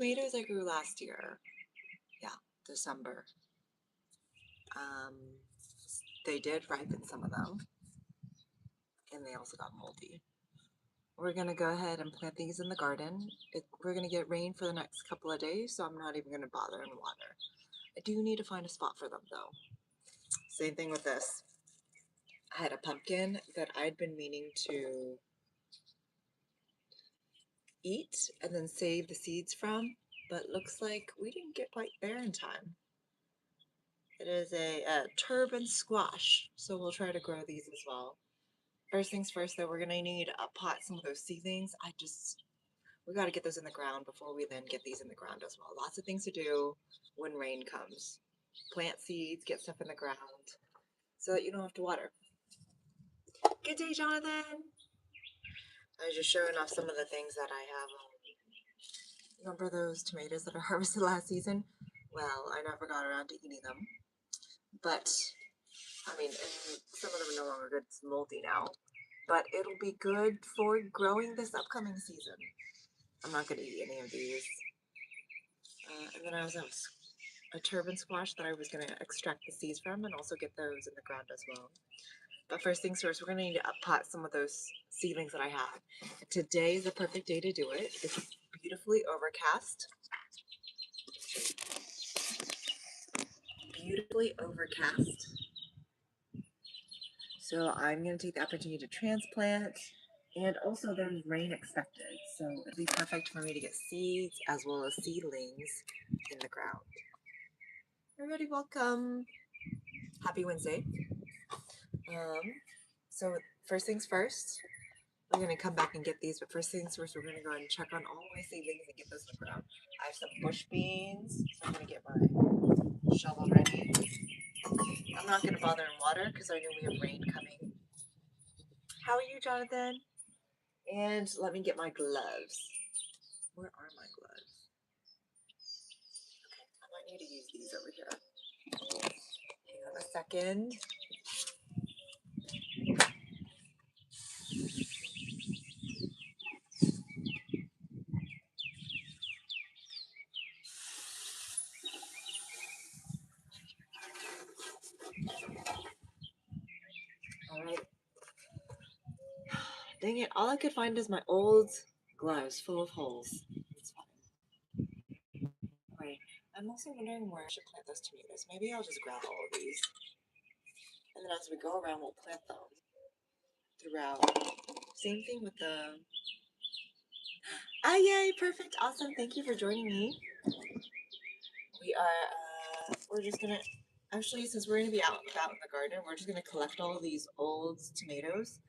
Tomatoes I grew last year. Yeah, December. They did ripen, some of them, and they also got moldy. We're gonna go ahead and plant these in the garden. We're gonna get rain for the next couple of days, so I'm not even gonna bother and water. I do need to find a spot for them though. Same thing with this. I had a pumpkin that I'd been meaning to eat and then save the seeds from, but looks like we didn't get quite there in time. It is a turban squash, so we'll try to grow these as well. First things first though, we're gonna need to pot some of those seedlings. We gotta get those in the ground before we then get these in the ground as well. Lots of things to do when rain comes. Plant seeds, get stuff in the ground, so that you don't have to water. Good day, Jonathan! I was just showing off some of the things that I have. Remember those tomatoes that I harvested last season? Well, I never got around to eating them. But, I mean, some of them are no longer good. It's moldy now. But it'll be good for growing this upcoming season. I'm not going to eat any of these. And then I also have a turban squash that I was going to extract the seeds from and also get those in the ground as well. But first things first, we're going to need to pot some of those seedlings that I have. Today is the perfect day to do it. It's beautifully overcast. Beautifully overcast. So I'm going to take the opportunity to transplant, and also there's rain expected, so it'll be perfect for me to get seeds as well as seedlings in the ground. Everybody welcome. Happy Wednesday. So first things first, we're going to come back and get these, but first things first, we're going to go ahead and check on all my seedlings and get those in the ground. I have some bush beans, so I'm going to get my shovel ready. I'm not going to bother in water because I know we have rain coming. How are you, Jonathan? And let me get my gloves. Where are my gloves? Okay, I might need to use these over here. Hang on a second. All right. Dang it, all I could find is my old gloves full of holes. It's fine. Right. I'm also wondering where I should plant those tomatoes. Maybe I'll just grab all of these. And then as we go around, we'll plant them throughout. Same thing with the... Ah, yay, perfect, awesome. Thank you for joining me. We're just gonna, actually, since we're gonna be out and about in the garden, we're just gonna collect all of these old tomatoes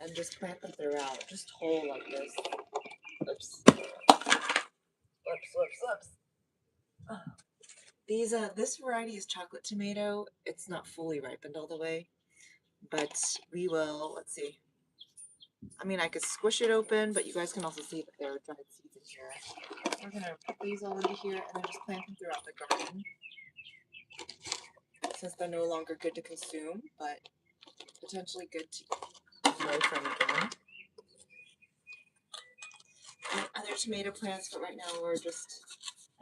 and just plant them throughout, just whole like this. Oops. Whoops. This variety is chocolate tomato. It's not fully ripened all the way, but we will, let's see. I mean, I could squish it open, but you guys can also see that there are dried seeds in here. We're gonna put these all into here and then just plant them throughout the garden, since they're no longer good to consume, but potentially good to grow from again. And other tomato plants, but right now we're just,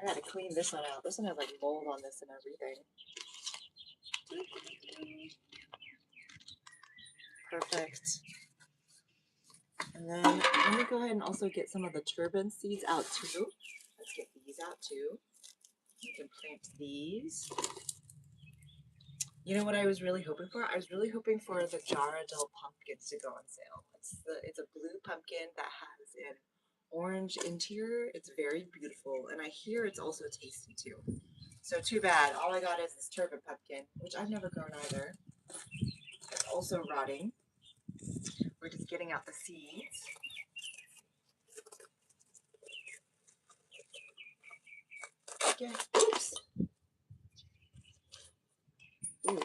I gotta clean this one out. This one has like mold on this and everything. Perfect. And then let me go ahead and also get some of the turban seeds out too. Let's get these out too. We can plant these. You know what I was really hoping for? I was really hoping for the Jarradell pumpkins to go on sale. It's a blue pumpkin that has an orange interior. It's very beautiful, and I hear it's also tasty too. So too bad. All I got is this turban pumpkin, which I've never grown either. It's also rotting. We're just getting out the seeds. Yeah. Oops. Ooh.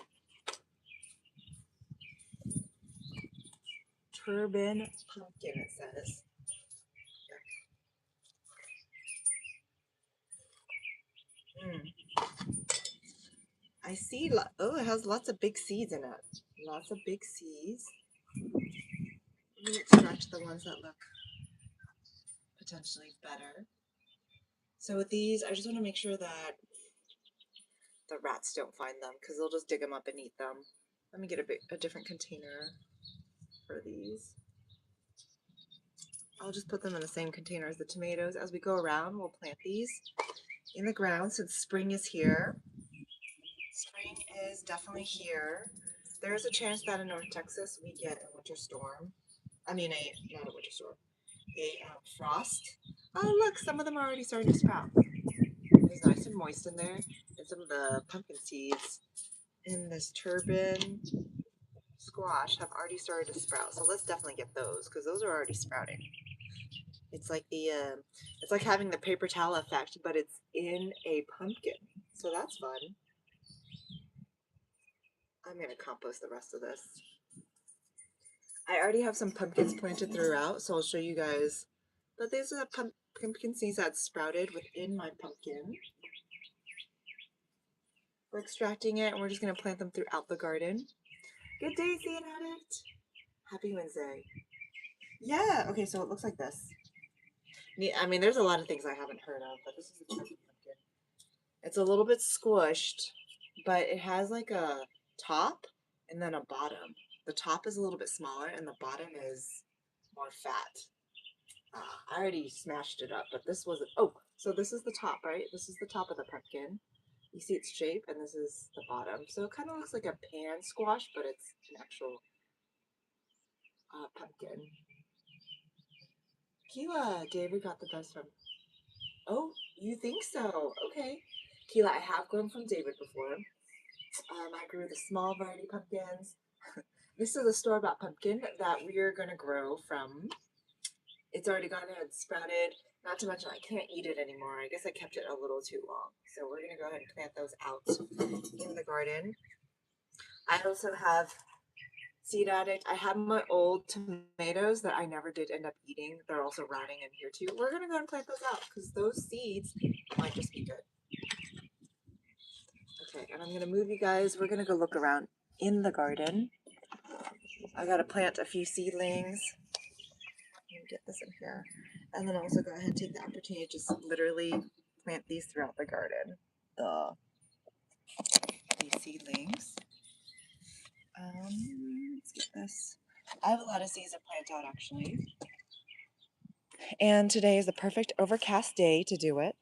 Turban pumpkin, it says. I see. Oh, it has lots of big seeds in it. Lots of big seeds. I'm going to extract the ones that look potentially better. So with these, I just want to make sure that the rats don't find them because they'll just dig them up and eat them. Let me get a different container for these. I'll just put them in the same container as the tomatoes. As we go around, we'll plant these in the ground since spring is here. Spring is definitely here. There is a chance that in North Texas we get a winter storm. I mean, not a winter storm, a frost. Oh, look, some of them are already starting to sprout. It's nice and moist in there. And some of the pumpkin seeds in this turban squash have already started to sprout. So let's definitely get those because those are already sprouting. It's like it's like having the paper towel effect, but it's in a pumpkin. So that's fun. I'm gonna compost the rest of this. I already have some pumpkins planted throughout, so I'll show you guys. But these are the pumpkin seeds that sprouted within my pumpkin. We're extracting it, and we're just gonna plant them throughout the garden. Good day, Seed Addict. Happy Wednesday. Yeah. Okay, so it looks like this. I mean, there's a lot of things I haven't heard of, but this is the pumpkin. It's a little bit squished, but it has like a top and then a bottom. The top is a little bit smaller, and the bottom is more fat. I already smashed it up, but this wasn't. Oh, so this is the top, right? This is the top of the pumpkin. You see its shape, and this is the bottom. So it kind of looks like a pan squash, but it's an actual pumpkin. Keela, David got the best from. Oh, you think so? Okay. Keela, I have grown from David before. I grew the small variety pumpkins. This is a store-bought pumpkin that we're gonna grow from. It's already gone ahead and sprouted. Not to mention I can't eat it anymore. I guess I kept it a little too long. So we're gonna go ahead and plant those out in the garden. I also have Seed Addict. I have my old tomatoes that I never did end up eating. They're also rotting in here too. We're gonna go and plant those out because those seeds might just be good. Okay, and I'm gonna move you guys. We're gonna go look around in the garden. I gotta plant a few seedlings. Let me get this in here. And then also go ahead and take the opportunity to just literally plant these throughout the garden. These seedlings. Let's get this. I have a lot of seeds to plant out actually. And today is the perfect overcast day to do it.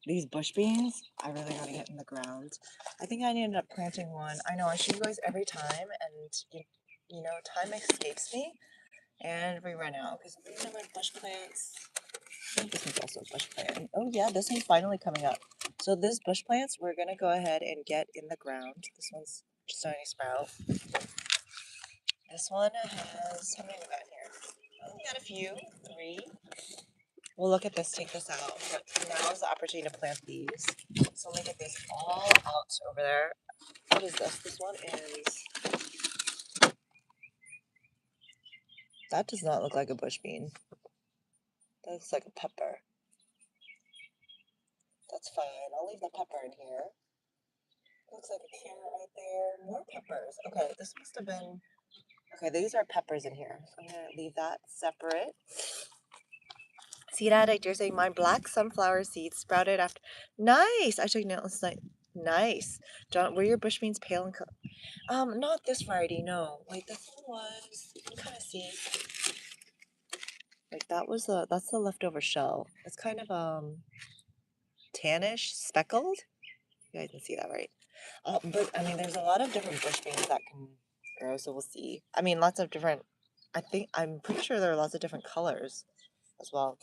These bush beans, I really gotta get in the ground. I think I ended up planting one. I know I show you guys every time, and you know, time escapes me, and we run out. Because these are my bush plants. I think this one's also a bush plant. Oh yeah, this one's finally coming up. So this bush plants, we're gonna go ahead and get in the ground. This one's just starting to sprout. This one has, how many we got here? Oh, we got a few, 3. We'll look at this, take this out. But now is the opportunity to plant these. So let me get these all out over there. What is this? This one is, that does not look like a bush bean. That looks like a pepper. That's fine. I'll leave the pepper in here. Looks like a carrot right there. More peppers. Okay, this must have been. Okay, these are peppers in here. So I'm gonna leave that separate. Seed Addict, you're saying my black sunflower seeds sprouted after. Nice. I took notes. Like nice. John, were your bush beans pale and color? Not this variety. No. Wait, this one was. You can kind of see. Like that's the leftover shell. It's kind of tannish, speckled. You guys can see that, right? But I mean, there's a lot of different bush beans that can grow, so we'll see. I mean, lots of different. I'm pretty sure there are lots of different colors as well.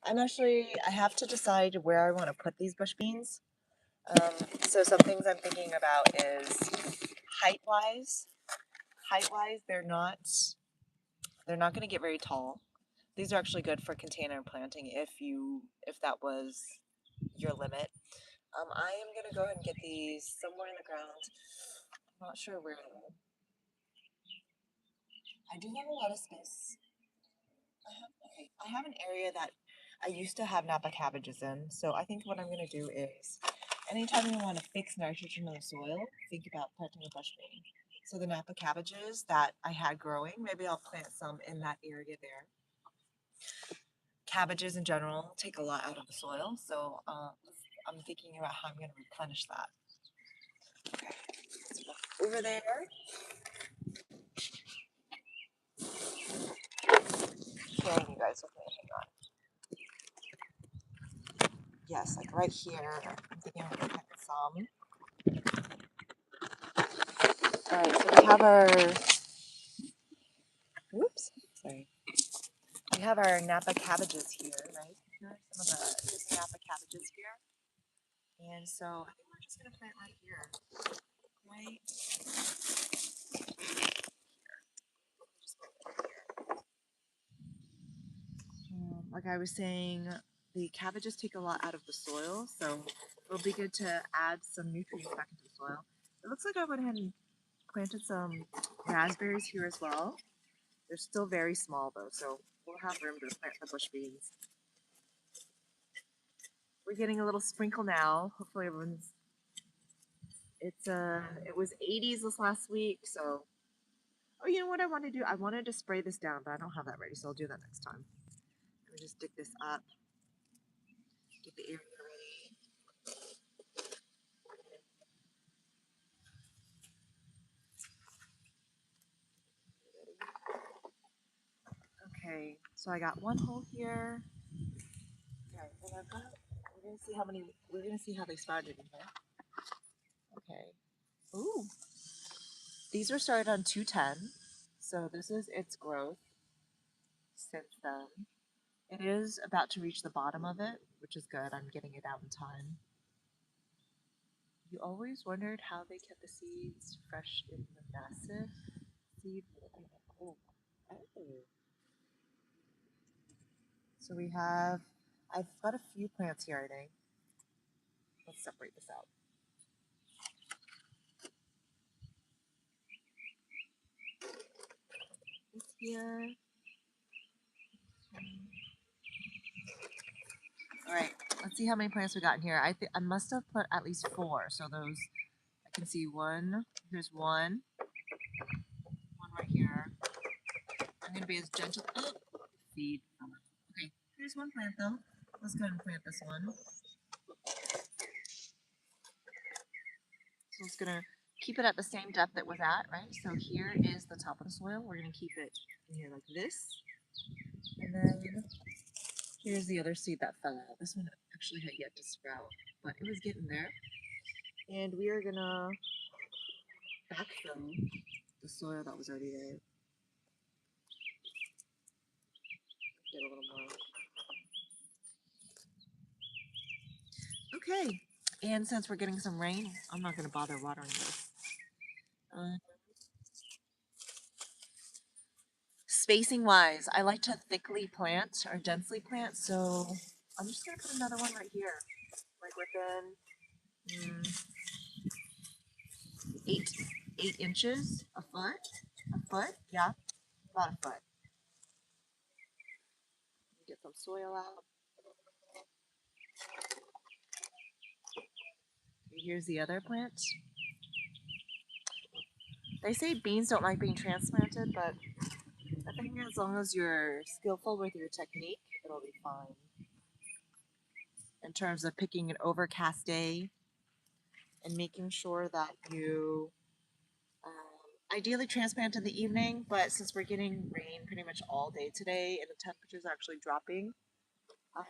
I have to decide where I want to put these bush beans. So some things I'm thinking about is height-wise. Height-wise, they're not going to get very tall. These are actually good for container planting if that was your limit. I am going to go ahead and get these somewhere in the ground. I'm not sure where. I do have a lot of space. I have an area that I used to have Napa cabbages in, so I think what I'm going to do is, anytime you want to fix nitrogen in the soil, think about planting a bush bean. So the Napa cabbages that I had growing, maybe I'll plant some in that area there. cabbages in general take a lot out of the soil, so I'm thinking about how I'm going to replenish that. Over there, sharing you guys with me. Hang on. Yes, like right here. I'm thinking I'm going to plant some. All right, so we have our. Whoops, sorry. We have our Napa cabbages here, right? Here are some of the Napa cabbages here. And so I think we're just going to plant right here. Right like I was saying, the cabbages take a lot out of the soil, so it'll be good to add some nutrients back into the soil. It looks like I went ahead and planted some raspberries here as well. They're still very small though, so we'll have room to plant the bush beans. We're getting a little sprinkle now. Hopefully everyone's. It was 80s this last week, so. Oh, you know what I want to do? I wanted to spray this down, but I don't have that ready, so I'll do that next time. Let me just dig this up. Get the area ready. Okay, so I got one hole here. Okay, and I've got. We're gonna see how many. We're gonna see how they sprouted in here. Okay. Ooh, these were started on 210, so this is its growth since then. It is about to reach the bottom of it, which is good. I'm getting it out in time. You always wondered how they kept the seeds fresh in the massive seed. Oh. So we have, I've got a few plants here, I think. Let's separate this out. This here. All right, let's see how many plants we got in here. I must have put at least 4. So those, I can see one. Here's one. One right here. I'm gonna be as gentle. Oh, feed. Okay, here's one plant though. Let's go ahead and plant this one. So it's gonna keep it at the same depth it was at, right? So here is the top of the soil. We're gonna keep it in here like this. And then here's the other seed that fell out. This one actually had yet to sprout, but it was getting there. And we are gonna backfill the soil that was already there. Get a little more. Okay, and since we're getting some rain, I'm not gonna bother watering this. Spacing wise, I like to thickly plant or densely plant, so I'm just gonna put another one right here, like within 8 inches, a foot, yeah, about a foot. Get some soil out. Here's the other plant. They say beans don't like being transplanted, but I think as long as you're skillful with your technique, it'll be fine. In terms of picking an overcast day and making sure that you ideally transplant in the evening, but since we're getting rain pretty much all day today and the temperature's actually dropping, I'm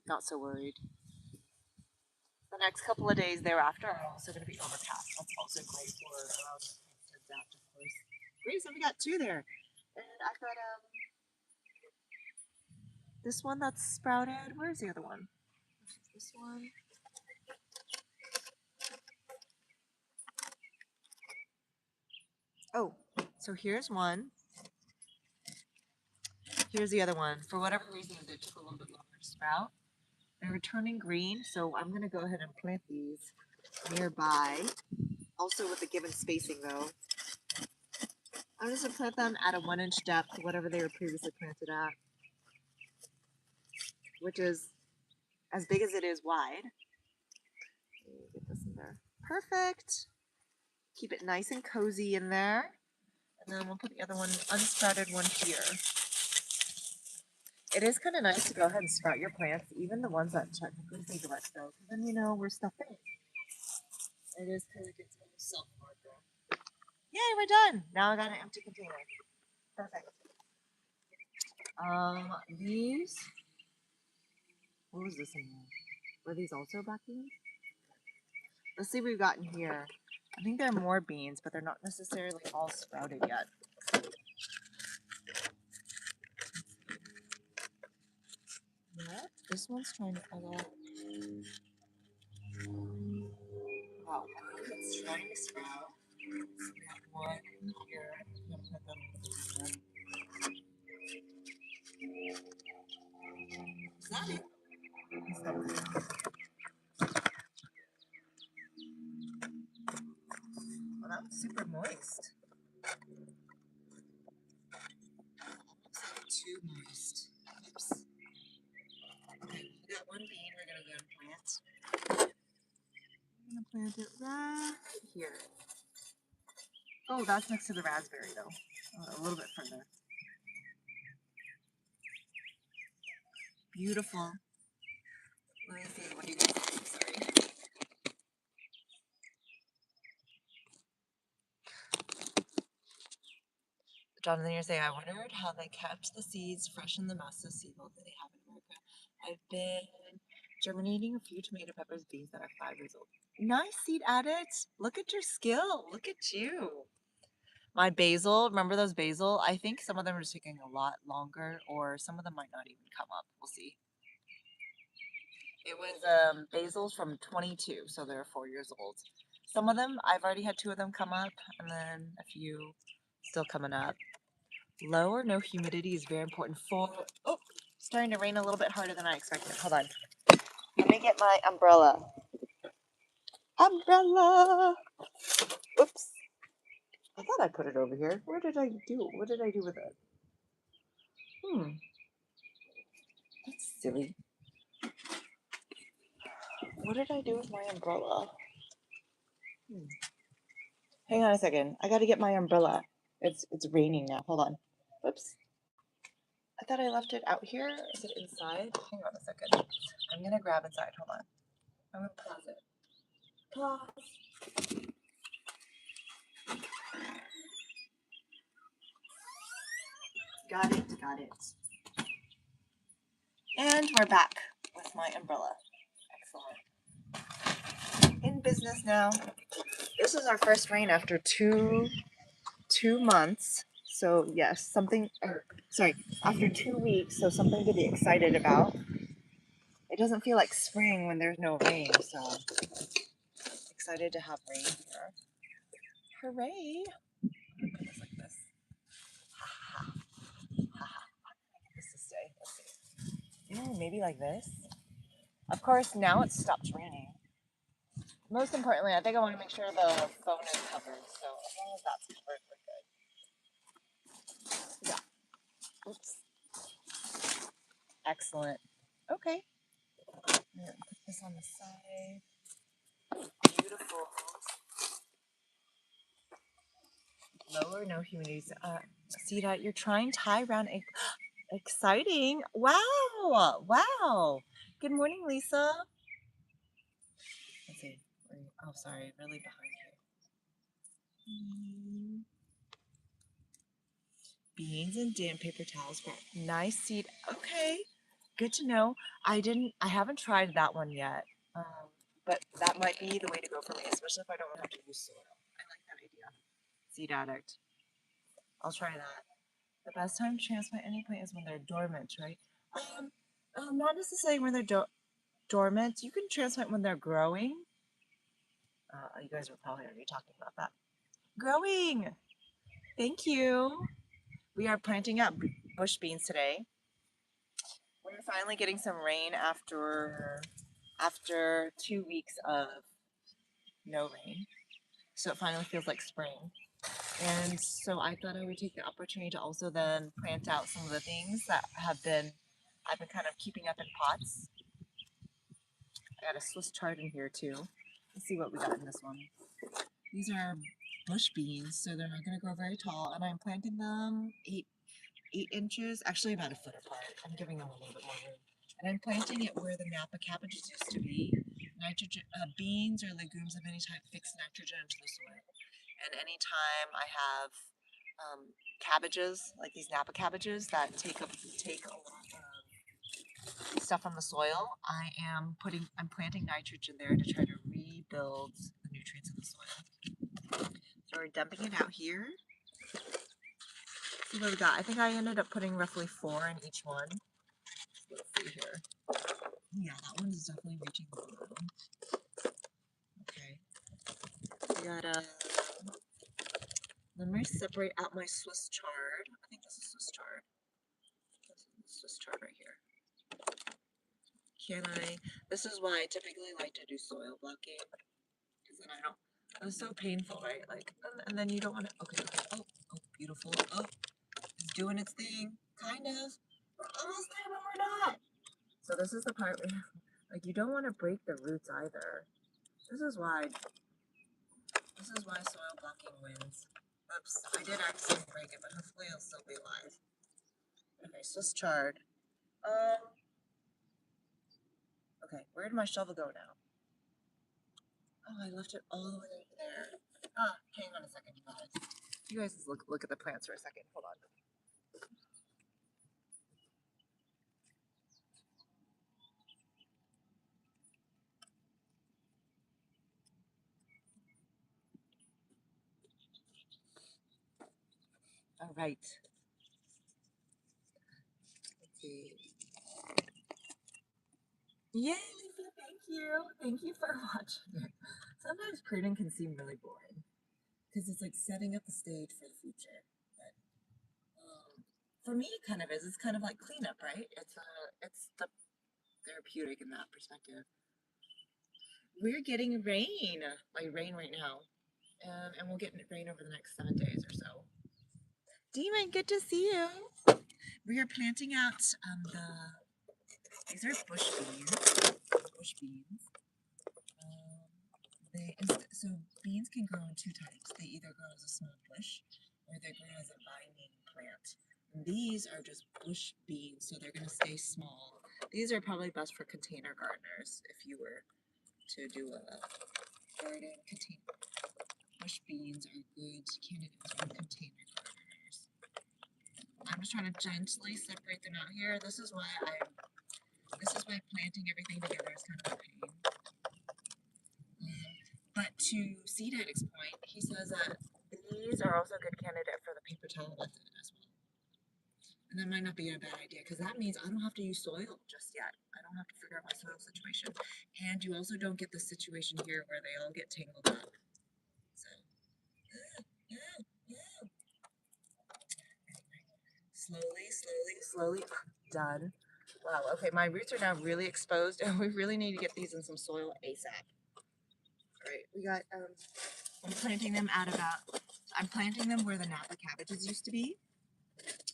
not so worried. The next couple of days thereafter are also going to be overcast. That's also great for allowing the plants to adapt, of course. Great, so we got 2 there. And I've got this one that's sprouted. Where's the other one? This one. Oh, so here's one. Here's the other one. For whatever reason, they took a little bit longer to sprout. They're turning green, so I'm going to go ahead and plant these nearby. Also with a given spacing, though. I'm just going to plant them at a 1-inch depth, whatever they were previously planted at, which is as big as it is wide. Get this in there. Perfect. Keep it nice and cozy in there. And then we'll put the other one, unsprouted one here. It is kind of nice to go ahead and sprout your plants, even the ones that technically say direct sow, because then you know we're stuff in. It is kind of good to self-marker. Yay, we're done. Now I got an empty container. Perfect. These. What was this in here? Were these also black beans? Let's see what we've got in here. I think there are more beans, but they're not necessarily all sprouted yet. Yep, this one's trying to come out. Wow, it's trying to sprout. So we have one here. I'm gonna put them in here. Is that it? Is that it? Well, that was super moist. Too moist. Oops. Okay, we got one bean we're gonna go and plant. I'm gonna plant it right here. Oh, that's next to the raspberry though. A little bit further. Beautiful. Let me see. What do you guys think? Sorry. Jonathan, you're saying, I wondered how they kept the seeds fresh in the massive seed vault that they have in America. I've been germinating a few tomato peppers beans that are 5 years old. Nice, seed addict. Look at your skill. Look at you. My basil, remember those basil? I think some of them are just taking a lot longer, or some of them might not even come up. We'll see. It was basils from 22, so they're 4 years old. Some of them, I've already had 2 of them come up, and then a few still coming up. Low or no humidity is very important for... Oh, it's starting to rain a little bit harder than I expected. Hold on. Let me get my umbrella. Umbrella! Oops. I thought I put it over here. Where did I do? What did I do with it? That's silly. What did I do with my umbrella? Hang on a second. I gotta get my umbrella. It's raining now. Hold on. Whoops. I thought I left it out here. Is it inside? Hang on a second. I'm gonna grab inside. Hold on. I'm gonna pause it. Pause. Got it. Got it. And we're back with my umbrella. Excellent. In business now. This is our first rain after two months. So yes, after 2 weeks, so something to be excited about. It doesn't feel like spring when there's no rain, so excited to have rain here. Hooray! Put this like this. Ha ha. Ha ha. Get this to stay. Let's see. Maybe like this. Of course, now it's stopped raining. Most importantly, I think I want to make sure the phone is covered. So as long as that's covered, we're good. Yeah. Oops. Excellent. Okay. I'm gonna put this on the side. Beautiful. Lower, no humidity. See that you're trying tie round egg. Exciting. Wow. Wow. Good morning, Lisa. Let's see. Oh, sorry. Really behind here. Beans and damp paper towels. Nice seed. Okay. Good to know. I haven't tried that one yet. But that might be the way to go for me, especially if I don't have to use soil. I like that idea. Seed addict. I'll try that. The best time to transplant any plant is when they're dormant, right? Not necessarily when they're dormant. You can transplant when they're growing. You guys were probably already talking about that. Growing. Thank you. We are planting up bush beans today. We're finally getting some rain after 2 weeks of no rain. So it finally feels like spring. And so I thought I would take the opportunity to also then plant out some of the things that I've been kind of keeping up in pots. I got a Swiss chard in here too. Let's see what we got in this one. These are bush beans, so they're not going to grow very tall, and I'm planting them 8 inches, actually about a foot apart. I'm giving them a little bit more room. And I'm planting it where the Napa cabbages used to be. Nitrogen, beans or legumes of any type fix nitrogen into the soil. And anytime I have cabbages, like these Napa cabbages that take a lot of stuff from the soil, I'm planting nitrogen there to try to rebuild the nutrients in the soil. So we're dumping it out here. See what we got. I think I ended up putting roughly 4 in each one. Let's see here. Yeah, that one is definitely reaching the bottom. Okay. We got let me separate out my Swiss chard. I think this is Swiss chard. This is Swiss chard right here. This is why I typically like to do soil blocking. Because then I don't, it was so painful, right? Like, and then you don't want to, okay. Oh, beautiful. Oh, it's doing its thing. Kind of. We're almost there, but we're not. So this is the part where, like, you don't want to break the roots either. This is why soil blocking wins. Oops, I did accidentally break it, but hopefully it'll still be alive. Okay, Swiss chard. Okay, where did my shovel go now? Oh, I left it all the way over there. Hang on a second, you guys. You guys just look at the plants for a second. Hold on. All right. Let's see. Yay, Lisa, thank you. Thank you for watching. Sometimes pruning can seem really boring because it's like setting up the stage for the future. But for me, it kind of is. It's kind of like cleanup, right? It's the therapeutic in that perspective. We're getting rain, like rain right now, and we'll get rain over the next 7 days or so. Demon, good to see you. We are planting out these are bush beans. Bush beans. So beans can grow in 2 types. They either grow as a small bush or they grow as a vining plant. And these are just bush beans, so they're going to stay small. These are probably best for container gardeners if you were to do a garden container. Bush beans are good candidates for container gardeners. I'm just trying to gently separate them out here. This is why planting everything together is kind of a pain. But to Seed Addict's point, he says that these are also a good candidate for the paper towel method as well. And that might not be a bad idea because that means I don't have to use soil just yet. I don't have to figure out my soil situation. And you also don't get the situation here where they all get tangled up. So, slowly, done. Wow, okay, my roots are now really exposed and we really need to get these in some soil ASAP. All right, we got, I'm planting them where the Napa cabbages used to be,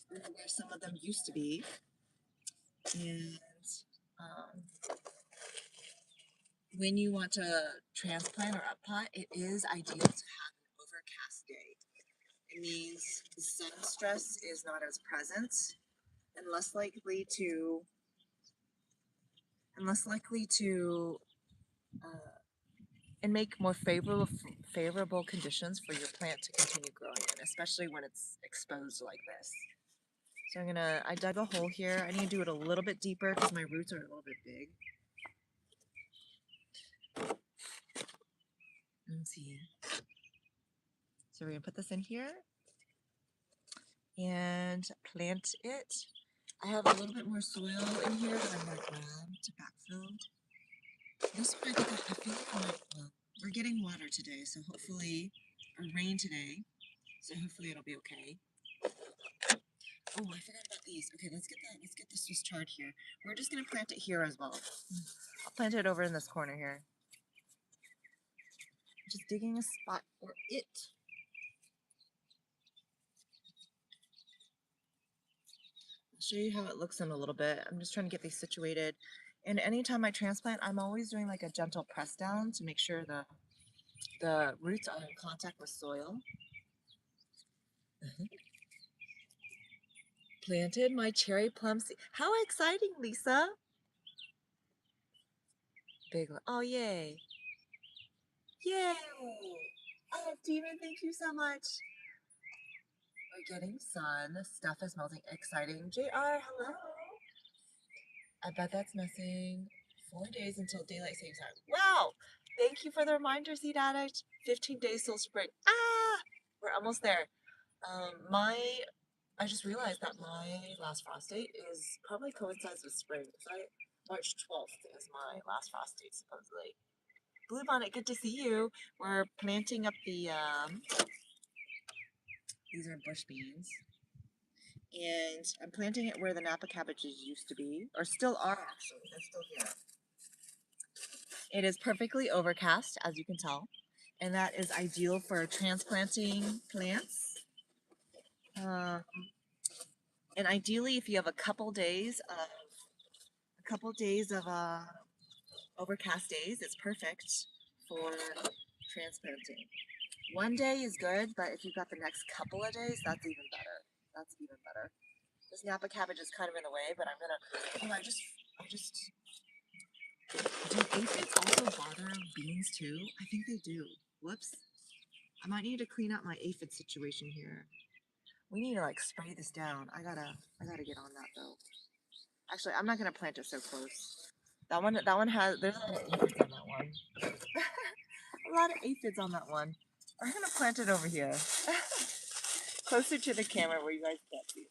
where some of them used to be, and when you want to transplant or uppot, it is ideal to have an overcast day. It means the sun stress is not as present and less likely to and make more favorable conditions for your plant to continue growing in, especially when it's exposed like this. So I dug a hole here. I need to do it a little bit deeper because my roots are a little bit big. Let's see. So we're gonna put this in here and plant it. I have a little bit more soil in here that I'm gonna grab to backfill. This one I feel like we're getting water today, so hopefully, or rain today, so hopefully it'll be okay. Oh, I forgot about these. Okay, let's get the Swiss chard here. We're just gonna plant it here as well. I'll plant it over in this corner here. Just digging a spot for it. I'll show you how it looks in a little bit. I'm just trying to get these situated. And anytime I transplant, I'm always doing like a gentle press down to make sure the roots are in contact with soil. Planted my cherry plum seed. How exciting, Lisa! Big one. Oh, yay. Yay! Oh, Demon, thank you so much. We're getting sun. Stuff is melting. Exciting. JR, hello. I bet that's missing 4 days until daylight savings time. Wow! Thank you for the reminder, Seed Addict. 15 days till spring. Ah! We're almost there. I just realized that my last frost date is probably coincides with spring. Right? March 12th is my last frost date, supposedly. Blue Bonnet, good to see you. We're planting up the, these are bush beans. And I'm planting it where the Napa cabbages used to be, or still are actually. They're still here. It is perfectly overcast, as you can tell, and that is ideal for transplanting plants. Um, and ideally, if you have a couple days of overcast days, it's perfect for transplanting. One day is good, but if you've got the next couple of days, that's even better. That's even better. This Napa cabbage is kind of in the way, but I'm gonna. Oh, I just. Do aphids also bother beans too? I think they do. Whoops. I might need to clean up my aphid situation here. We need to like spray this down. I gotta get on that though. Actually, I'm not gonna plant it so close. That one has. There's a lot of aphids on that one. A lot of aphids on that one. I'm gonna plant it over here, closer to the camera where you guys can't see.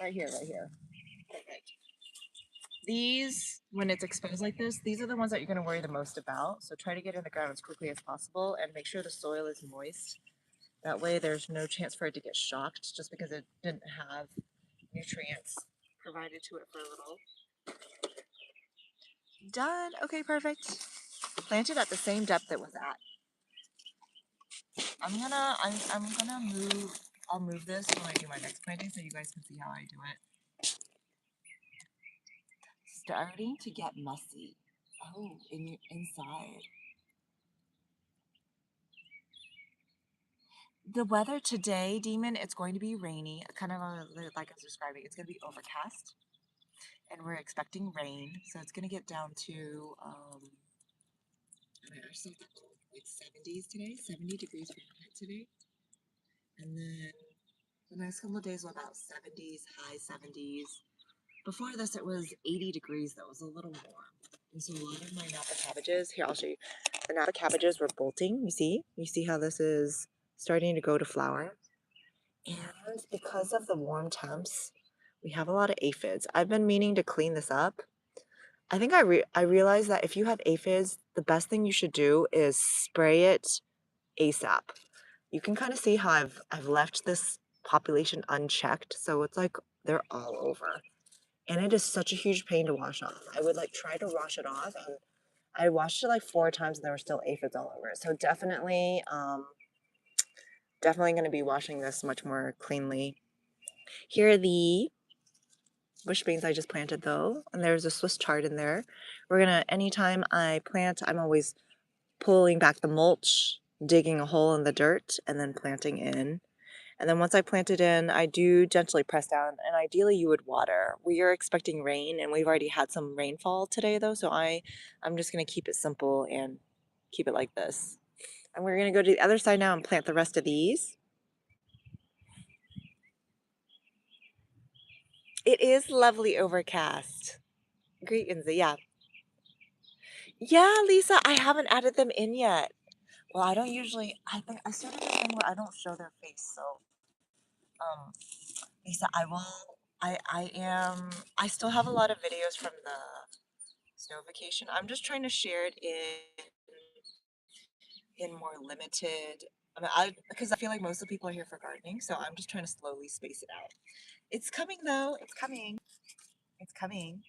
Right here, right here. Perfect. These, when it's exposed like this, these are the ones that you're going to worry the most about. So try to get in the ground as quickly as possible and make sure the soil is moist. That way there's no chance for it to get shocked just because it didn't have nutrients provided to it for a little. Done. Okay, perfect. Planted at the same depth it was at. I'll move this when I do my next planting so you guys can see how I do it. Starting to get messy. Oh, inside. The weather today, Demon, it's going to be rainy, kind of like I was describing. It's going to be overcast, and we're expecting rain. So it's going to get down to, I still like 70s today, 70 degrees Fahrenheit today. And then the next couple of days will about 70s, high 70s. Before this, it was 80 degrees, though. It was a little warm. And so a lot of my Napa cabbages, here, I'll show you. The Napa cabbages were bolting, you see? You see how this is starting to go to flower? And because of the warm temps, we have a lot of aphids. I've been meaning to clean this up. I think I realized that if you have aphids, the best thing you should do is spray it ASAP. You can kind of see how I've left this population unchecked, so it's like they're all over. And it is such a huge pain to wash off. I would like try to wash it off, and I washed it like 4 times and there were still aphids all over it. So definitely going to be washing this much more cleanly. Here are the bush beans I just planted though, and there's a Swiss chard in there. We're gonna, anytime I plant, I'm always pulling back the mulch, digging a hole in the dirt, and then planting in. And then once I plant it in, I do gently press down, and ideally you would water. We are expecting rain, and we've already had some rainfall today though, so I'm just gonna keep it simple and keep it like this. And we're gonna go to the other side now and plant the rest of these. It is lovely overcast. Great, Inza, yeah. Yeah, Lisa, I haven't added them in yet. Well, I don't usually, I think I started the thing where I don't show their face, so, um, Lisa, I still have a lot of videos from the snow vacation. I'm just trying to share it in more limited, because I feel like most of the people are here for gardening, so I'm just trying to slowly space it out. It's coming though, it's coming. It's coming.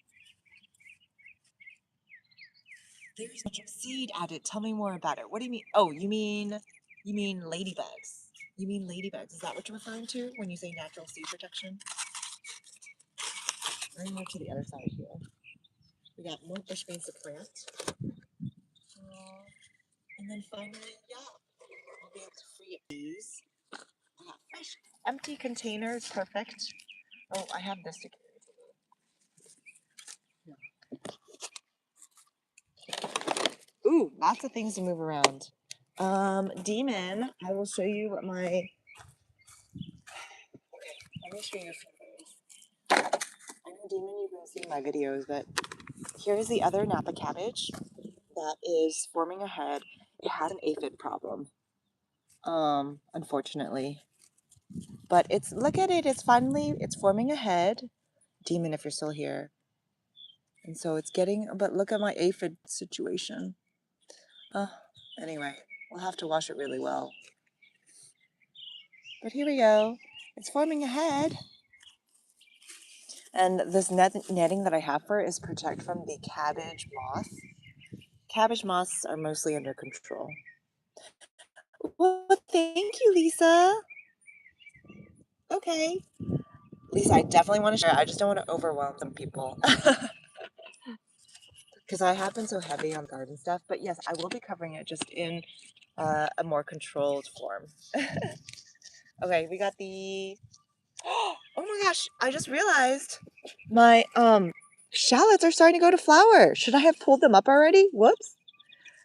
There's much seed added. Tell me more about it. What do you mean? Oh, you mean ladybugs. You mean ladybugs. Is that what you're referring to when you say natural seed protection? Let me move to the other side here. We got more bush beans to plant. And then finally, yeah, we'll be able to free up these. Fresh, empty containers, perfect. Oh, I have this to carry. Ooh, lots of things to move around. Demon, I will show you what my. Okay, let me show you a few things. I know, Demon, you've been seeing my videos, but here's the other Napa cabbage that is forming a head. It has an aphid problem, unfortunately. But look at it, it's forming a head. Demon, if you're still here. And so it's getting, but look at my aphid situation. Anyway, we'll have to wash it really well. But here we go. It's forming a head. And this netting that I have for it is protect from the cabbage moth. Cabbage moths are mostly under control. Well, thank you, Lisa. Okay. Lisa, I definitely want to share. I just don't want to overwhelm some people. Because I have been so heavy on garden stuff. But yes, I will be covering it just in a more controlled form. Okay, we got the... Oh my gosh, I just realized my shallots are starting to go to flower. Should I have pulled them up already? Whoops.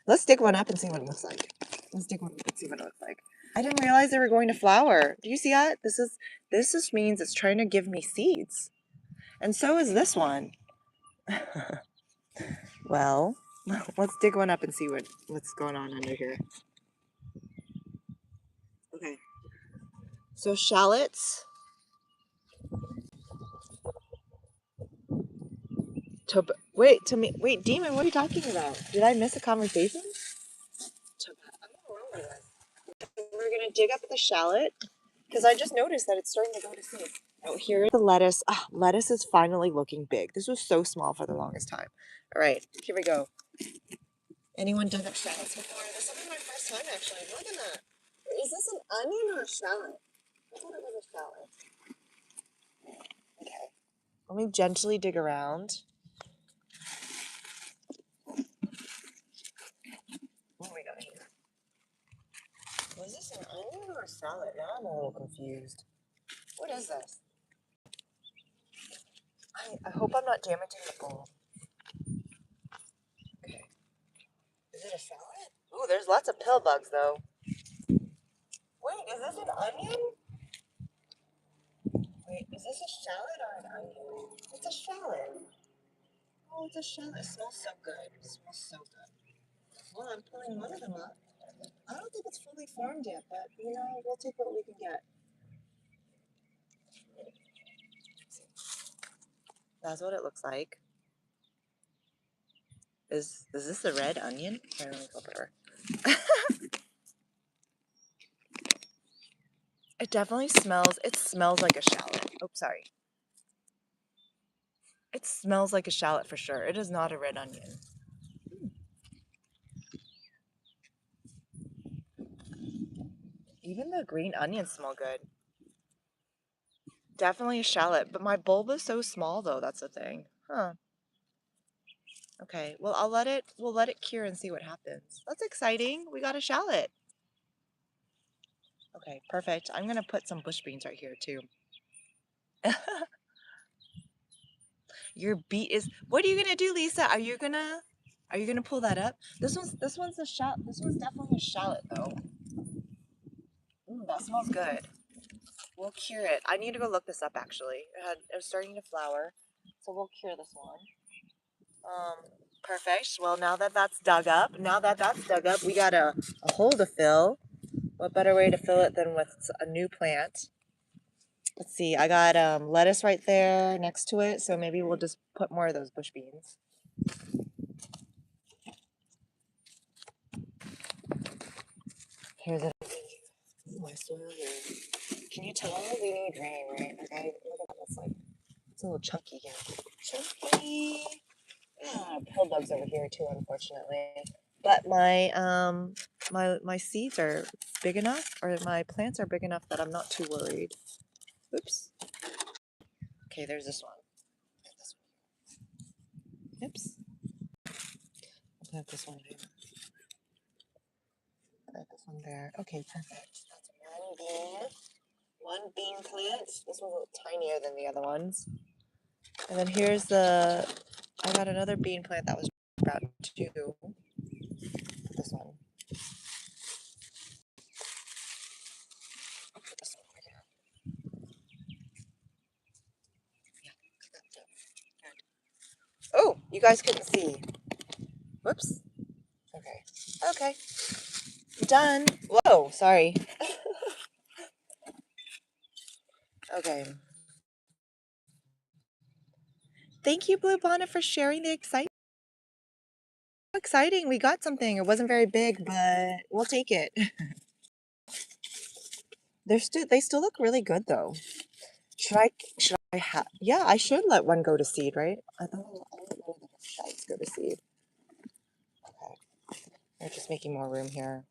Let's dig one up and see what it looks like. Let's dig one up and see what it looks like. I didn't realize they were going to flower. Do you see that? This just means it's trying to give me seeds. And so is this one. Well, let's dig one up and see what's going on under here. Okay. So shallots. Wait, Demon, what are you talking about? Did I miss a conversation? I don't remember this. We're gonna dig up the shallot because I just noticed that it's starting to go to seed. Oh, here's the lettuce. Ah, lettuce is finally looking big. This was so small for the longest time. All right, here we go. Anyone dug up shallots before? This will be my first time actually. Look at that. Is this an onion or a shallot? I thought it was a shallot. Okay. Let me gently dig around. What do we got here? Was this an onion or a salad? Now I'm a little confused. What is this? I hope I'm not damaging the bowl. Okay. Is it a salad? Ooh, there's lots of pill bugs though. Wait, is this an onion? Wait, is this a shallot or an onion? It's a shallot. Oh, it's a shallot. It smells so good. It smells so good. Well, I'm pulling one of them up. I don't think it's fully formed yet, but you know, we'll take what we can get. That's what it looks like. Is this a red onion? Here, let me flip it over. It definitely smells. It smells like a shallot. Oh, sorry. It smells like a shallot for sure. It is not a red onion. Even the green onions smell good. Definitely a shallot, but my bulb is so small though, that's the thing. Huh. Okay, well we'll let it cure and see what happens. That's exciting. We got a shallot. Okay, perfect. I'm gonna put some bush beans right here too. Your beet is, what are you gonna do, Lisa? Are you gonna pull that up? This one's a shallot. This one's definitely a shallot though. Ooh, that smells good. We'll cure it. I need to go look this up actually. It was starting to flower, so we'll cure this one. Perfect. Well, now that that's dug up, we got a hole to fill. What better way to fill it than with a new plant? Let's see. I got lettuce right there next to it, so maybe we'll just put more of those bush beans. Here's a my soil here. Can you tell we need rain, right? Like look at that. It's like it's a little chunky here. Chunky. Ah, pill bugs over here too, unfortunately. But my seeds are big enough, or my plants are big enough that I'm not too worried. Oops. Okay, there's this one. Oops. I'll plant this one there. Plant this one there. Okay, perfect. That's one bean. one bean plant. This one's a little tinier than the other ones. And then here's the, I got another bean plant that was about two. This one. This one over here. Yeah. Oh, you guys couldn't see. Whoops. Okay. Okay. Done. Whoa, sorry. Okay. Thank you, Blue Bonnet, for sharing the excitement. Exciting. We got something. It wasn't very big, but we'll take it. They still look really good though. Should I have, yeah, I should let one go to seed, right? I thought I'll let one of the shallots go to seed. Okay. We're just making more room here.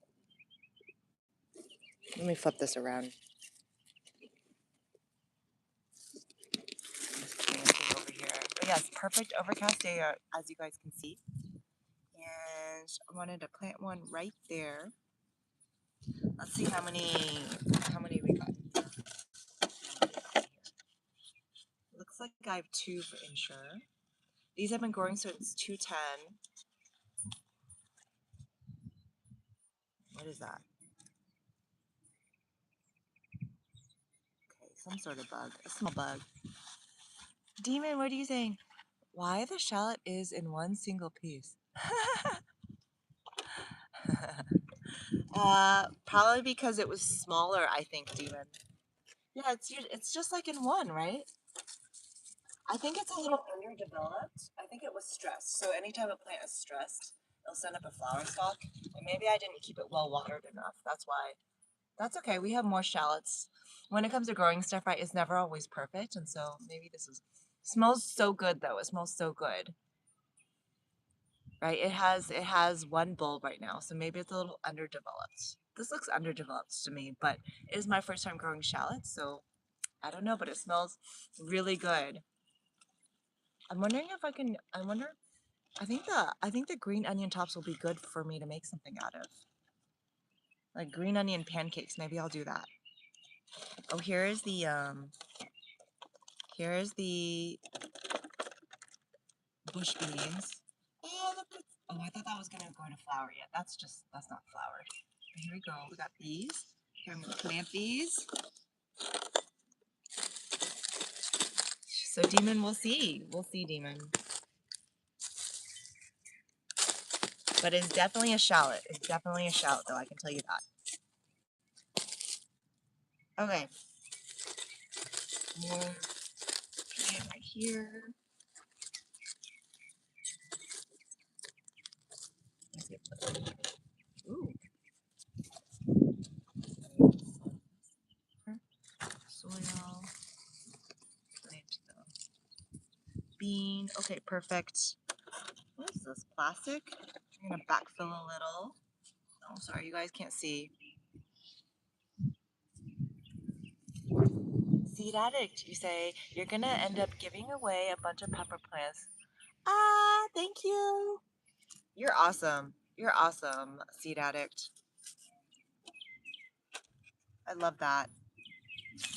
Let me flip this around. Over here. But yes, perfect overcast day, as you guys can see. And I wanted to plant one right there. Let's see how many we got. Looks like I have 2 for insure. These have been growing since 210. What is that? Okay, some sort of bug. A small bug. Demon, what are you saying? Why the shallot is in one single piece? Probably because it was smaller, I think, Demon. Yeah, it's just like in one, right? I think it's a little underdeveloped. I think it was stressed. So anytime a plant is stressed, it'll send up a flower stalk. And maybe I didn't keep it well watered enough. That's why. That's okay. We have more shallots. When it comes to growing stuff, right, it's never always perfect. And so maybe this is, smells so good though. It smells so good. Right? It has one bulb right now, so maybe it's a little underdeveloped. This looks underdeveloped to me, but it is my first time growing shallots, so I don't know, but it smells really good. I'm wondering if I can, I think the green onion tops will be good for me to make something out of. Like green onion pancakes, maybe I'll do that. Oh, here is the bush beans. Oh, look, oh, I thought that was gonna go to flower yet. That's not flowered. But here we go. We got these. Okay, I'm gonna plant these. So Demon, we'll see. We'll see, Demon. But it's definitely a shallot. It's definitely a shallot, though. I can tell you that. Okay. More plant right here. Ooh. Soil. Plant the bean. Okay, perfect. What is this? Plastic? I'm gonna backfill a little. Oh, sorry, you guys can't see. Seed addict, you say you're gonna end up giving away a bunch of pepper plants. Ah, thank you. You're awesome. You're awesome, seed addict. I love that.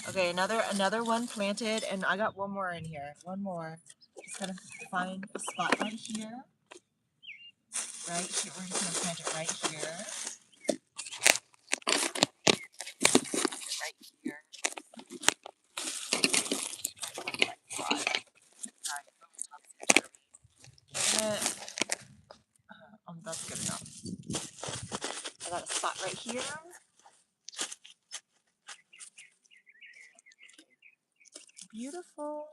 Okay, another one planted, and I got one more in here. One more. Just gotta find a spot right here. Right here. We're just gonna plant it right here. Right here. That's good enough. I got a spot right here. Beautiful.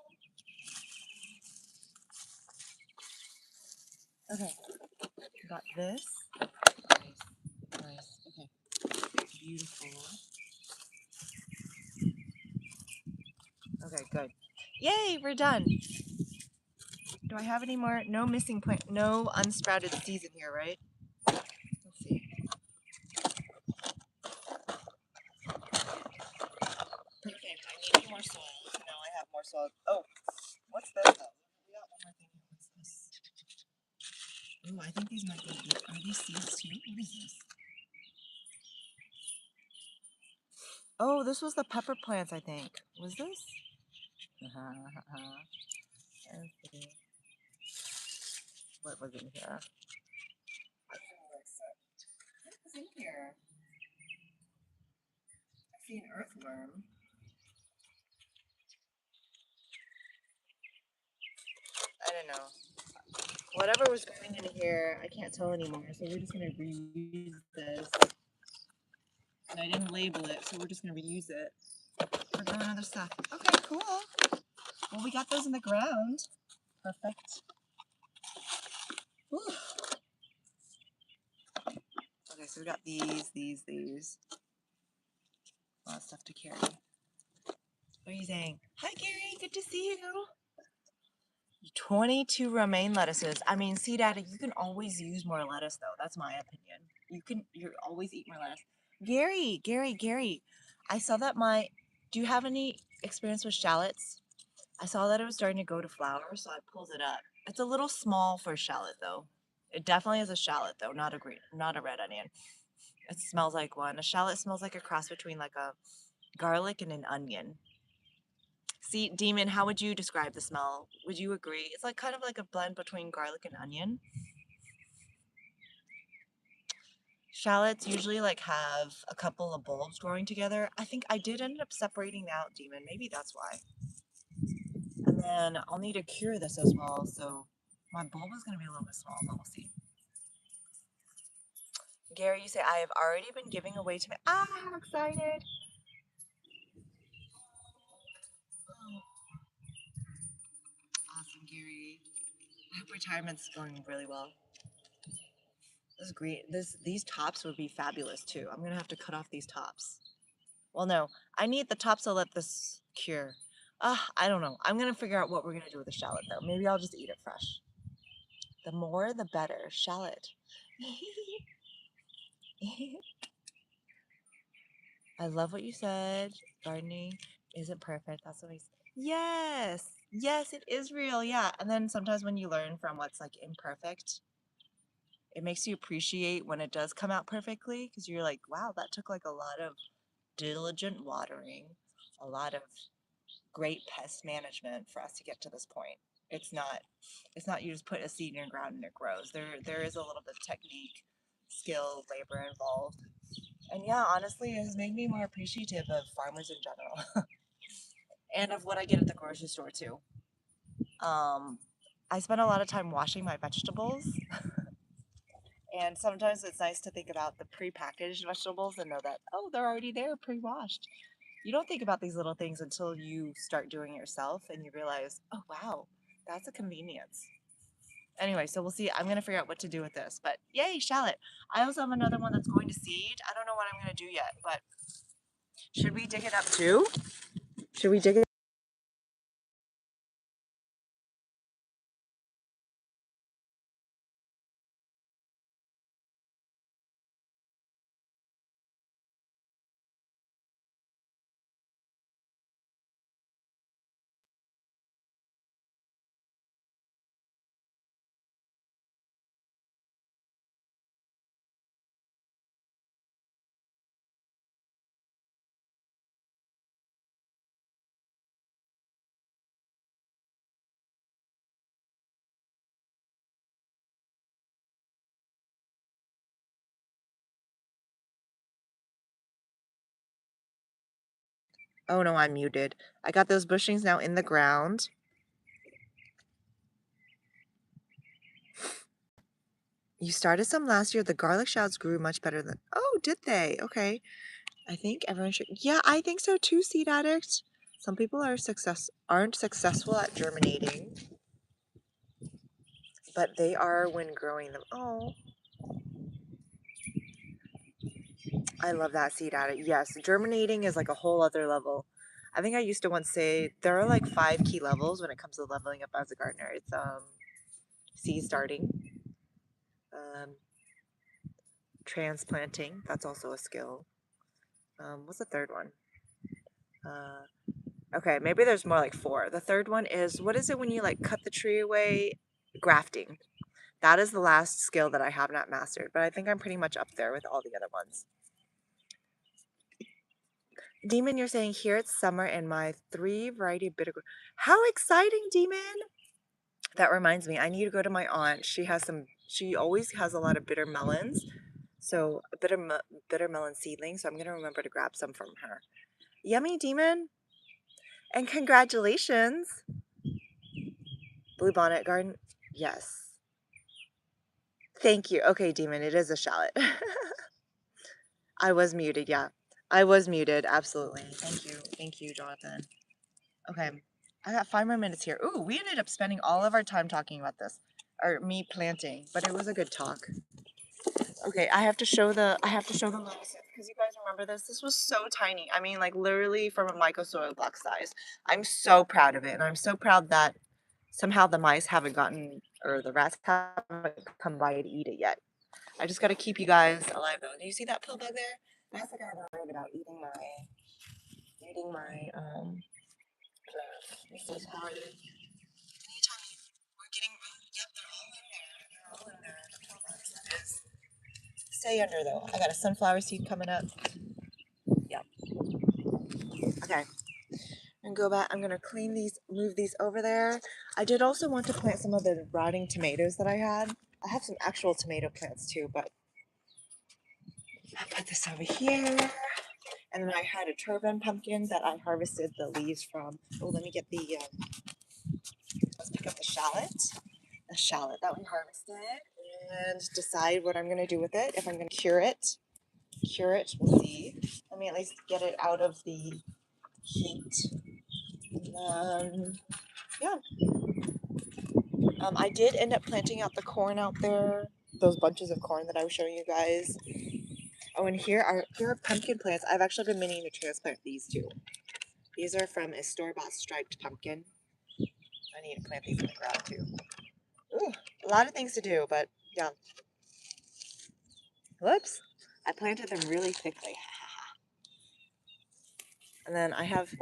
Okay, got this. Nice, nice. Okay, beautiful. Okay, good. Yay, we're done. Do I have any more? No missing plant, no unsprouted seeds in here, right? Let's see. Perfect. I need more soil. Now I have more soil. Oh, what's this though? We got one more thing here. What's this? Oh, I think these might be. Are these seeds too? What is this? Oh, this was the pepper plants, I think. Was this? Let's see. What was in here? What was in here? I see an earthworm. I don't know. Whatever was going in here, I can't tell anymore, so we're just gonna reuse this. And I didn't label it, so we're just gonna reuse it for growing other stuff. Okay, cool. Well, we got those in the ground. Perfect. Whew. Okay, so we got these. A lot of stuff to carry. What are you saying? Hi, Gary. Good to see you. 22 romaine lettuces. I mean, see, Daddy, you can always use more lettuce, though. That's my opinion. You always eat more lettuce. Gary. I saw that do you have any experience with shallots? I saw that it was starting to go to flower, so I pulled it up. It's a little small for a shallot, though. It definitely is a shallot, though, not a red onion. It smells like one. A shallot smells like a cross between like a garlic and an onion. See, Demon, how would you describe the smell? Would you agree? It's like kind of like a blend between garlic and onion. Shallots usually like have a couple of bulbs growing together. I think I did end up separating out Demon. Maybe that's why. And then I'll need to cure this as well. So my bulb is going to be a little bit small, but we'll see. Gary, you say, I have already been giving away to my... Ah, I'm excited. Awesome, Gary. I hope retirement's going really well. This is great. These tops would be fabulous too. I'm gonna have to cut off these tops. Well, no, I need the tops to let this cure. I don't know. I'm gonna figure out what we're gonna do with the shallot though. Maybe I'll just eat it fresh. The more, the better. Shallot. I love what you said. Gardening isn't perfect. That's what yes, it is real. Yeah, and then sometimes when you learn from what's like imperfect, it makes you appreciate when it does come out perfectly because you're like, wow, that took like a lot of diligent watering, a lot of great pest management for us to get to this point. It's not you just put a seed in your ground and it grows. There is a little bit of technique, skill, labor involved. And yeah, honestly, it has made me more appreciative of farmers in general and of what I get at the grocery store too. I spend a lot of time washing my vegetables. And sometimes it's nice to think about the pre-packaged vegetables and know that, oh, they're already there pre-washed. You don't think about these little things until you start doing it yourself and you realize, oh, wow, that's a convenience. Anyway, so we'll see. I'm going to figure out what to do with this. But yay, shallot. I also have another one that's going to seed. I don't know what I'm going to do yet, but should we dig it up too? Should we dig it? Oh no, I'm muted. I got those bushings now in the ground. You started some last year. The garlic shallots grew much better than. Oh, did they? Okay. I think everyone should. Yeah, I think so too, seed addict. Some people aren't successful at germinating, but they are when growing them. Oh, I love that, seed addict. Yes, germinating is like a whole other level. I think I used to once say there are like 5 key levels when it comes to leveling up as a gardener. It's seed starting, um, transplanting. That's also a skill. What's the third one? Okay, maybe there's more like 4. The third one is, what is it when you like cut the tree away? Grafting. That is the last skill that I have not mastered, but I think I'm pretty much up there with all the other ones. Demon, you're saying here it's summer and my 3 variety bitter. How exciting, Demon! That reminds me, I need to go to my aunt. She always has a lot of bitter melons. So a bitter melon seedling. So I'm gonna remember to grab some from her. Yummy, Demon, and congratulations, Bluebonnet Garden. Yes, thank you. Okay, Demon, it is a shallot. I was muted. Yeah, I was muted. Absolutely. Thank you, Jonathan. Okay, I got 5 more minutes here. Ooh, we ended up spending all of our time talking about this, or me planting, but it was a good talk. Okay, I have to show the lettuce because you guys remember this. This was so tiny. I mean, like literally from a micro soil block size. I'm so proud of it, and I'm so proud that somehow the mice haven't gotten, or the rats haven't come by to eat it yet. I just got to keep you guys alive though. Do you see that pill bug there? That's the guy I'm worried about eating my plants. This is how it is. Can you tell me? We're getting. Yep, they're all in there. They're all in there. The pill bugs. That is. Stay under though. I got a sunflower seed coming up. Yep. Okay. And go back. I'm gonna clean these, move these over there. I did also want to plant some of the rotting tomatoes that I had. I have some actual tomato plants too, but I'll put this over here. And then I had a turban pumpkin that I harvested the leaves from. Oh, let me get the, let's pick up the shallot that we harvested and decide what I'm gonna do with it. If I'm gonna cure it, we'll see. Let me at least get it out of the heat. Yeah. I did end up planting out the corn out there, those bunches of corn that I was showing you guys. Oh, and here are pumpkin plants. I've actually been meaning to transplant these too. These are from a store-bought striped pumpkin. I need to plant these in the ground too. Ooh, a lot of things to do, but yeah. Whoops. I planted them really thickly. And then I have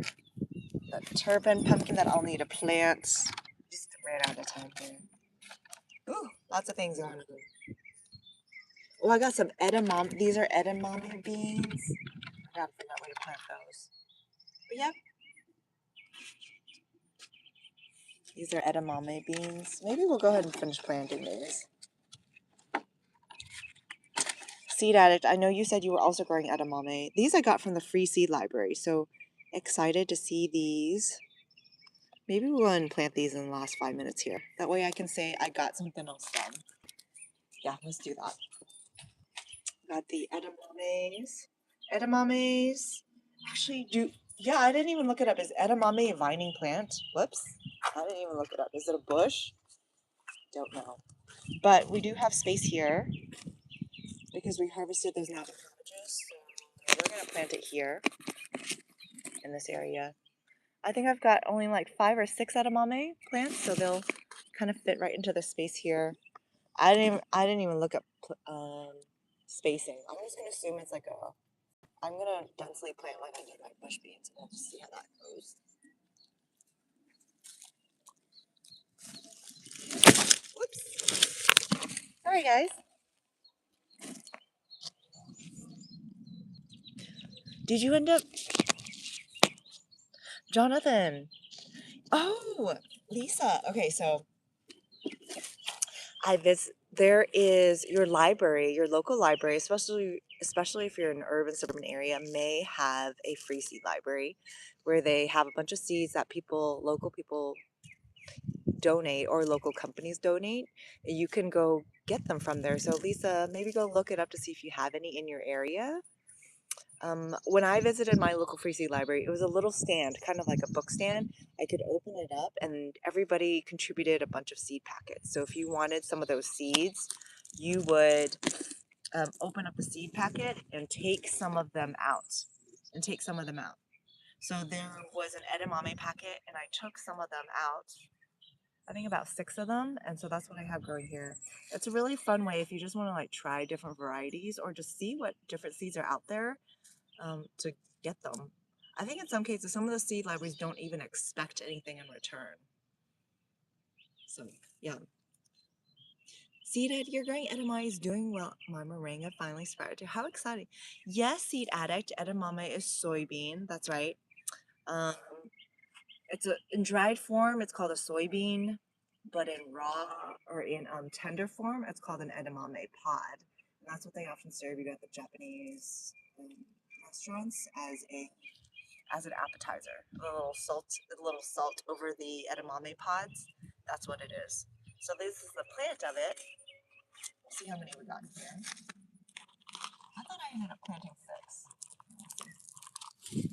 the turban pumpkin that I'll need to plant. Just ran out of time here. Ooh, lots of things going on. Oh, I got some edamame. These are edamame beans. I gotta figure out where to plant those. But yep. These are edamame beans. Maybe we'll go ahead and finish planting these. Seed Addict, I know you said you were also growing edamame. These I got from the free seed library, so excited to see these. Maybe we'll go ahead and plant these in the last 5 minutes here. That way I can say I got something else done. Yeah, let's do that. Got the edamames. Edamames actually do, yeah, I didn't even look it up. Is edamame a vining plant? Whoops. I didn't even look it up. Is it a bush? Don't know. But we do have space here because we harvested those navel cabbages. So we're going to plant it here in this area. I think I've got only like 5 or 6 edamame plants, so they'll kind of fit right into the space here. I didn't even look up spacing. I'm just gonna assume it's like a. I'm gonna densely plant like I did my bush beans, and we'll just see how that goes. Whoops. Sorry, guys. Did you end up, Jonathan? Oh, Lisa. Okay, so there is your library, your local library, especially if you're in an urban suburban area, may have a free seed library where they have a bunch of seeds that local people donate or local companies donate. You can go get them from there. So Lisa, maybe go look it up to see if you have any in your area. When I visited my local free seed library, it was a little stand, kind of like a book stand. I could open it up and everybody contributed a bunch of seed packets. So if you wanted some of those seeds, you would open up a seed packet and take some of them out. So there was an edamame packet and I took some of them out. I think about 6 of them, and so that's what I have growing here. It's a really fun way if you just want to like try different varieties or just see what different seeds are out there to get them. I think in some cases, some of the seed libraries don't even expect anything in return. So yeah. Seed Addict, you're growing edamame is doing well. My moringa finally sprouted too. How exciting. Yes, Seed Addict, edamame is soybean. That's right. Um, in dried form, it's called a soybean, but in raw or in tender form, it's called an edamame pod. And that's what they often serve you at the Japanese restaurants as an appetizer. A little salt over the edamame pods. That's what it is. So this is the plant of it. Let's see how many we got here. I thought I ended up planting 6.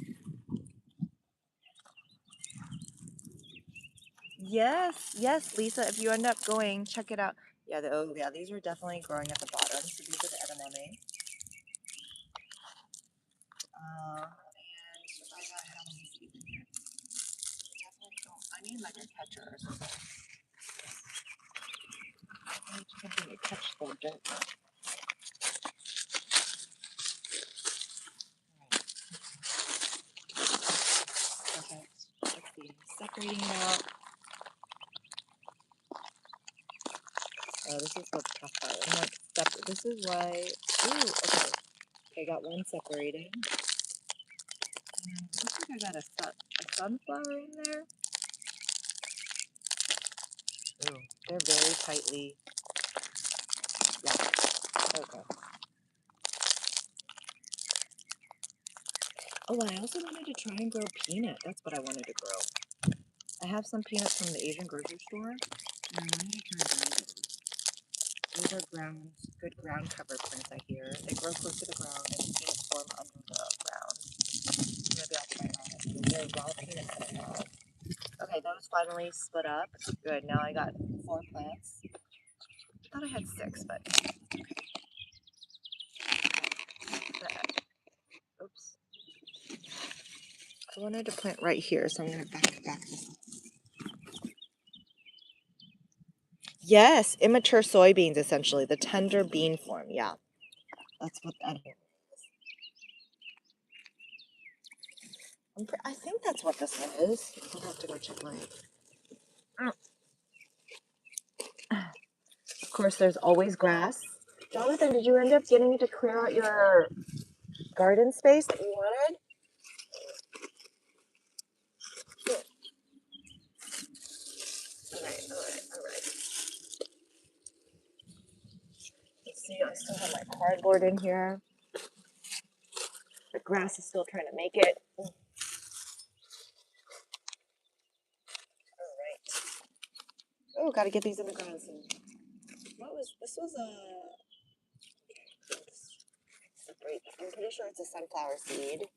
Yes, yes, Lisa. If you end up going, check it out. Yeah, yeah, these are definitely growing at the bottom. So these are the edamame. And I got how many seeds in here? Definitely don't. I need like a catcher or something. I need something to catch the dirt. Perfect. Let's see. Separating it out. Oh, this is the tough part. I'm like, this is why. Ooh, okay. I got one separated. Looks like I got a sunflower in there. Ooh, they're very tightly. Yeah. Okay. Oh, I also wanted to try and grow peanut. That's what I wanted to grow. I have some peanuts from the Asian grocery store, and I wanted to try and grow those. Those are good ground cover plants, I hear. They grow close to the ground, and peanuts form under the ground. Maybe I'll try that. They're raw peanuts that I have. Okay, those finally split up. Good. Now I got 4 plants. I thought I had 6, but oops. I wanted to plant right here, so I'm going to back this up. Yes, immature soybeans, essentially. The tender bean form, yeah. That's what that is. I think that's what this one is. I'll have to go check mine. Of course, there's always grass. Jonathan, did you end up getting to clear out your garden space that you wanted? All right. Let's see, I still have my cardboard in here. The grass is still trying to make it. All right. Oh, gotta get these in the ground soon. This was a, separate. I'm pretty sure it's a sunflower seed.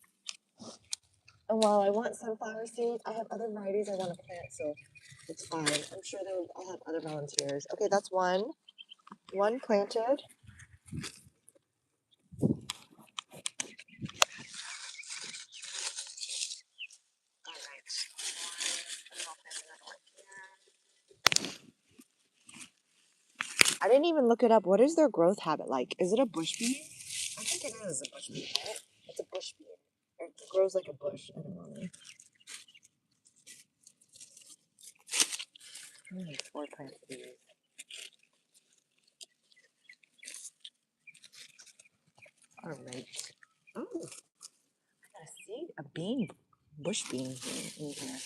And while I want sunflower seed, I have other varieties I want to plant, so it's fine. I'm sure I'll have other volunteers. Okay, that's one. One planted. All right. I'll plant another one here. I didn't even look it up. What is their growth habit like? Is it a bush bean? I think it is a bush bean, right? It's a bush bean. It grows like a bush. I don't know. I need 4 plants of these. All right. Oh, I got a seed, a bean, bush bean in here.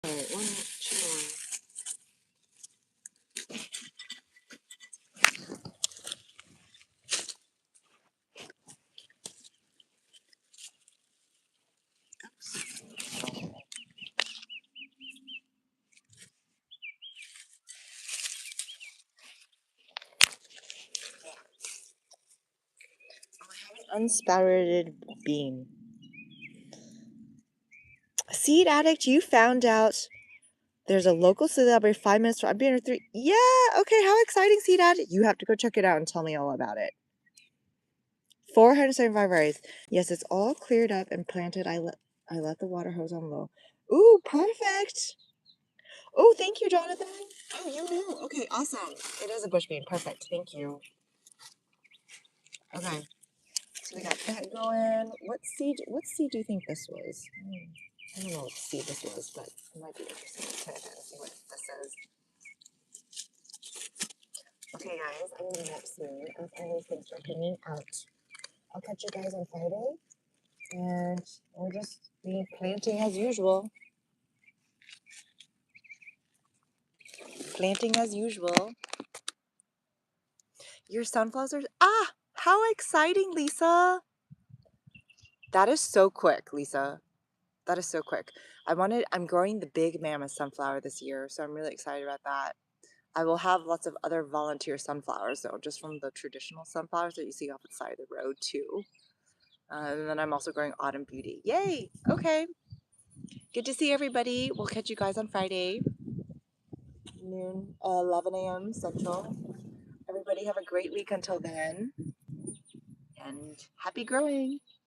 All right, 1, 2 more. Unsprouted bean. Seed Addict, you found out there's a local seed library 5 minutes from being 3. Yeah, okay, how exciting, Seed Addict. You have to go check it out and tell me all about it. 475 varieties. Yes, it's all cleared up and planted. I let the water hose on low. Ooh, perfect. Oh, thank you, Jonathan. Oh, you knew. Okay, awesome. It is a bush bean. Perfect. Thank you. Okay. So we got that going. What seed do you think this was? I don't know what seed this was, but it might be interesting to type in and see what this is. Okay, guys, I'm gonna nap soon. As always, thanks for hanging out. I'll catch you guys on Friday, and we'll just be planting as usual. Planting as usual. Your sunflowers are... Ah! How exciting, Lisa! That is so quick, Lisa. That is so quick. I'm growing the big mammoth sunflower this year, so I'm really excited about that. I will have lots of other volunteer sunflowers, though, just from the traditional sunflowers that you see off the side of the road, too. And then I'm also growing Autumn Beauty. Yay! Okay. Good to see everybody. We'll catch you guys on Friday, noon, 11 a.m. Central. Everybody have a great week until then, and happy growing.